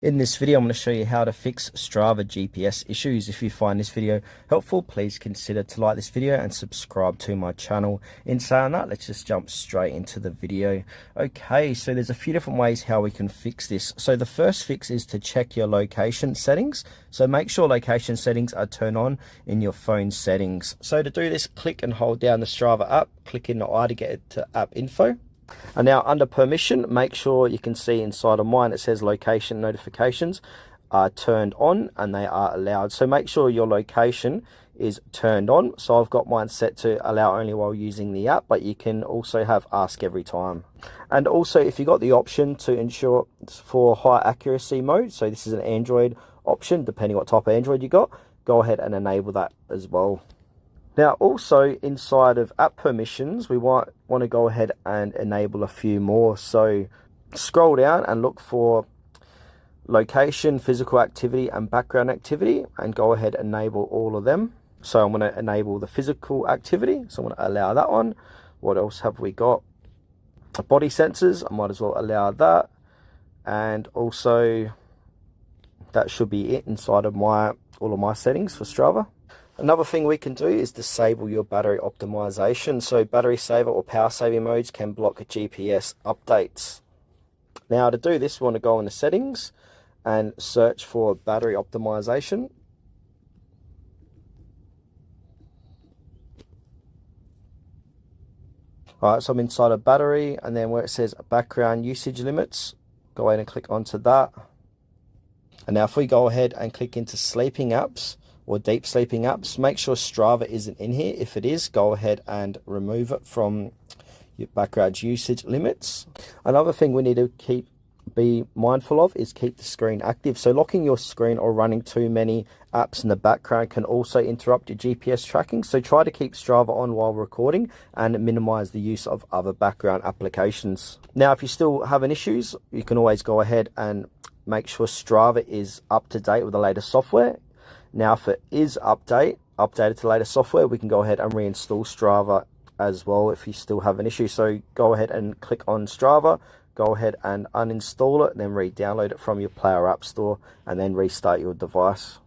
In this video, I'm going to show you how to fix Strava GPS issues. If you find this video helpful, please consider to like this video and subscribe to my channel. In saying that, let's just jump straight into the video. Okay, so there's a few different ways how we can fix this. So the first fix is to check your location settings. So make sure location settings are turned on in your phone settings. So to do this, click and hold down the Strava app, click in the eye to get it to app info. And now under permission, make sure you can see inside of mine, it says location notifications are turned on and they are allowed. So make sure your location is turned on. So I've got mine set to allow only while using the app, but you can also have ask every time. And also if you got the option to ensure for high accuracy mode, so this is an Android option, depending what type of Android you got, go ahead and enable that as well. Now also inside of app permissions, we want to go ahead and enable a few more. So scroll down and look for location, physical activity and background activity and go ahead and enable all of them. So I'm going to enable the physical activity. So I'm going to allow that one. What else have we got? Body sensors, I might as well allow that. And also that should be it inside of all of my settings for Strava. Another thing we can do is disable your battery optimization. So battery saver or power saving modes can block GPS updates. Now to do this, we want to go into settings and search for battery optimization. All right, so I'm inside of battery and then where it says background usage limits, go ahead and click onto that. And now if we go ahead and click into sleeping apps, or deep sleeping apps, make sure Strava isn't in here. If it is, go ahead and remove it from your background usage limits. Another thing we need to be mindful of is keep the screen active. So locking your screen or running too many apps in the background can also interrupt your GPS tracking. So try to keep Strava on while recording and minimize the use of other background applications. Now, if you're still having issues, you can always go ahead and make sure Strava is up to date with the latest software. Now, if it is updated to the latest software, we can go ahead and reinstall Strava as well if you still have an issue. So go ahead and click on Strava, go ahead and uninstall it, and then re-download it from your Play or App Store, and then restart your device.